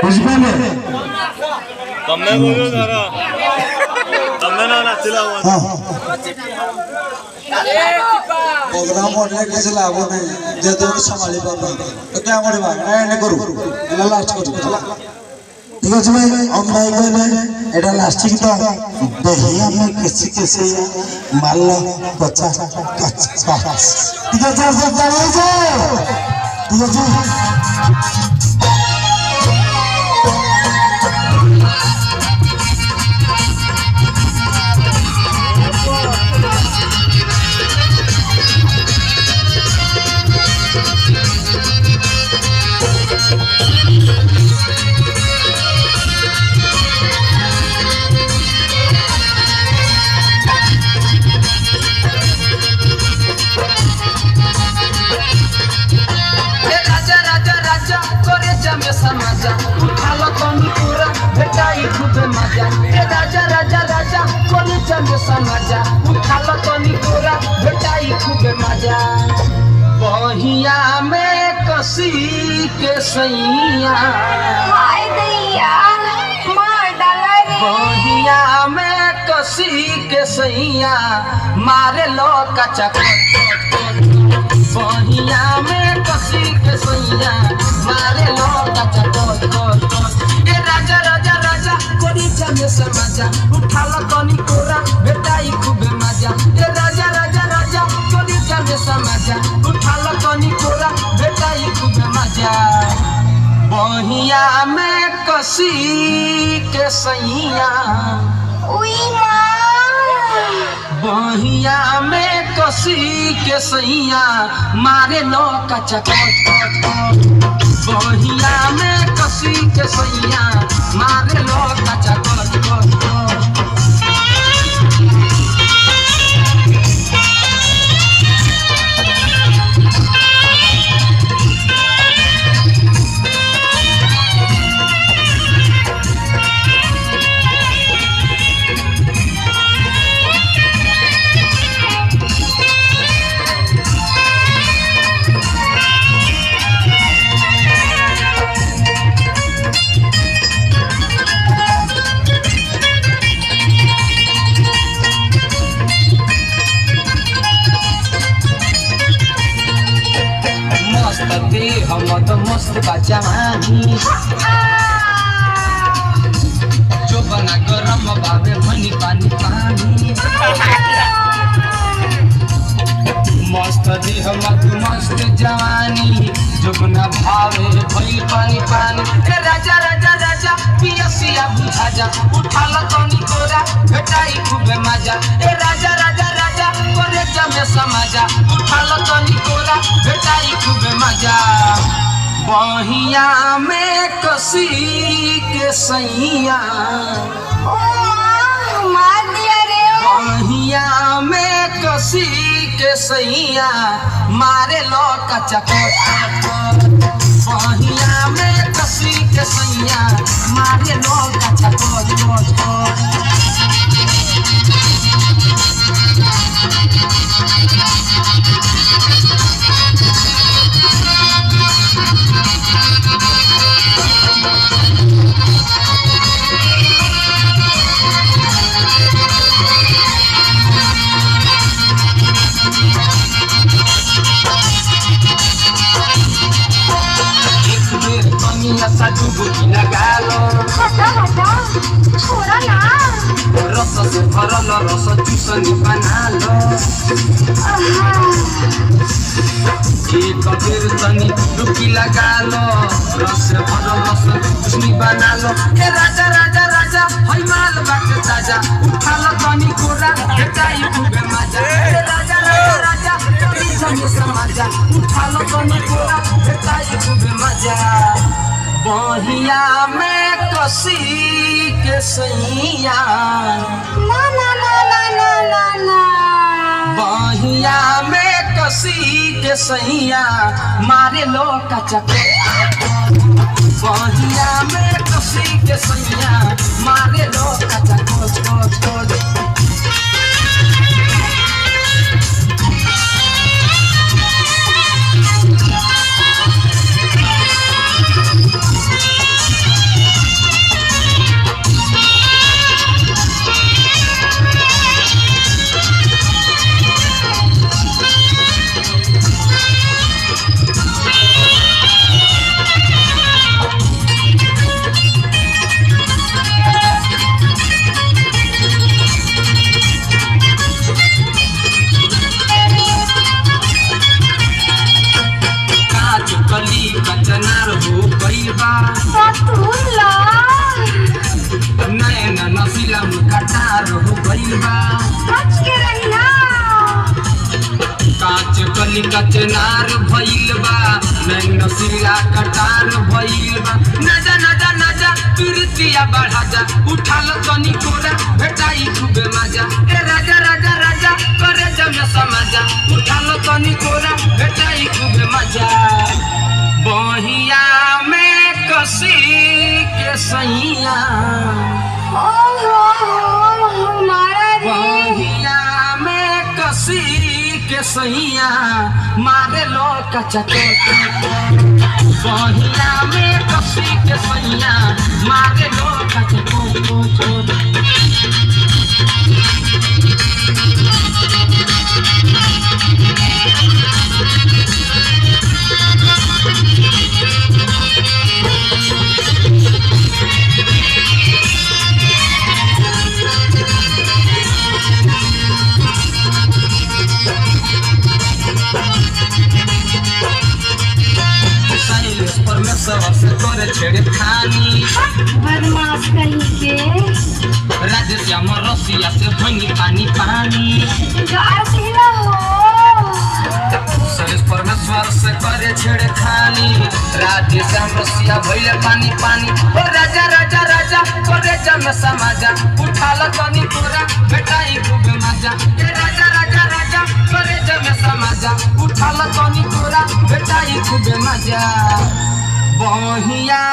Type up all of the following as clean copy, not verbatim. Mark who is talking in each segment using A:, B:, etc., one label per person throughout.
A: ବୁଝିପାରିଲେ?
B: ତମେ କହୁଛ ଧର ତମେ ନା ନାଚିଲା
A: ପ୍ରୋଗ୍ରାମ ମରିଲେ କିଛି ଲାଭ ନାହିଁ ଯେହେତୁ ସମ୍ଭାଳି ପାରୁନା ତ क्या କରିବା ଏଣ୍ଡ କରୁ ହେଲା ଲାଷ୍ଟ କରୁ ହେଲା ठीक আছে भाई हम भाई कहले एटा लास्ट की तो दहिया में किसी किसी माल कच्चा कच्चा ठीक है सब चले जाओ ठीक है
C: समाजा उठालो कमी पूरा भेटाई खूब मजा ए राजा राजा राजा कोनी चंगे समाजा उठालो कमी पूरा भेटाई खूब मजा बहिया में कसी के सैया
D: हाय दैया मार डाला रे
C: बहिया में कसी के सैया मारे लो कच्चा बहिया में कसी के सैया मारे लो कच्चा ए राजा राजा राजा कोनी चंगे समाजा उठालो कनी कोरा भेटाई खूब मजा ए राजा राजा राजा कोनी चंगे समाजा उठालो कनी कोरा भेटाई खूब मजा बहिया में कसी के सैया
D: उई मां
C: बहिया में कसी के सैया मारे लो कच्चा बहिया में कसी के सैया मारे लो कच्चा हम तो मस्त बचावानी जो बना गरम बाबे भनी पानी पानी मस्त देह मधु मस्त जवानी जो बना भावे भई पानी पानी ए राजा राजा राजा पियसिया बुझा जा उठा ल तनी कोरा भेटाई खूब मजा ए राजा राजा राजा करे जमे समाजा उठा ल तनी कोरा भेटाई खूब मजा बहिया में कसी के सैया
D: ओ मार दिया रे
C: बहिया में कसी के सैया मारे लो कच्चा बहिया में कसी के सैया मारे लो कच्चा नशा डुबकी लगा लो
D: हटा हटा छोड़ा ना
C: रस से भरल रस चूसनी बना लो एक बेर तनी डुबकी लगा लो रस से भरल रस चूसनी बना लो ए राजा राजा राजा हई माल बाटे ताजा उठा लो तनी कोरा भेटाई खूब मजा ए राजा राजा राजा कोई संग समाजा उठा लो तनी कोरा भेटाई खूब मजा बहिया में कसी के सैया
D: ना ना ना ना ना ना ना
C: बहिया में कसी के सैया मारे लो कच्चा बहिया में कसी के सैया मारे लो कच्चा चोली का चेनार भइल बा नैन सिला कटार भइल बा नजा नजा नजा प्रीतिया बढ़ा जा उठाल तनी कोरा भेटाई खूबे मजा ए राजा राजा राजा करे जमे समाजा उठाल तनी कोरा भेटाई खूबे मजा बहिया में कसी के सैया बहिया में कसी के सैया मारे लो कचके बहिया में कसी के सैया मारे लो कचके सबसे तोरे छेड़े खानी
D: बदमाश कहीं के
C: राधे श्याम रसिया से भनी पानी पानी सरेश परमेश्वर से करे छेड़े खानी राधे श्याम रसिया भइले पानी पानी ओ राजा राजा राजा करे जमे समाजा उठाल तनी कोरा भेटाई खूबे मजा ए राजा राजा राजा करे जमे समाजा उठाल तनी कोरा भेटाई खूबे मजा बहिया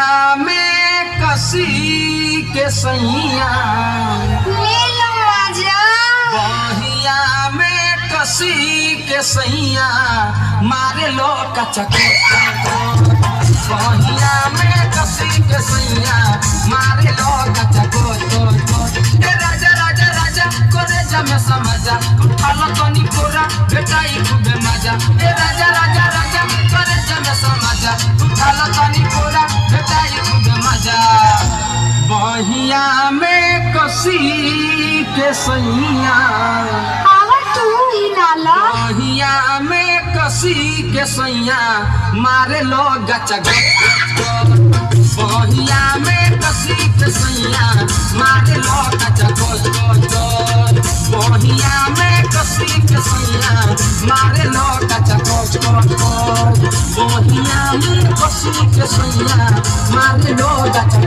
C: में कसी के सैया बहिया में कसी के सैया मारे लो कचके बहिया में कसी के सैया मारे लो कचको ए राजा राजा राजा करे जमे समाजा उठाल तनी कोरा भेटाई खूबे मजा ए राजा राजा राजा करे जमे समाजा उठाल तनी कोरा भेटाई खूबे मजा बहिया में कसी के सैया बहिया में कसी के सैया मारे लो गचा बहिया में कसी के सैया मारे लो गचा बहिया में कसी के सैया मारे लो गचा बहिया में कसी के सैया मारे लो गचा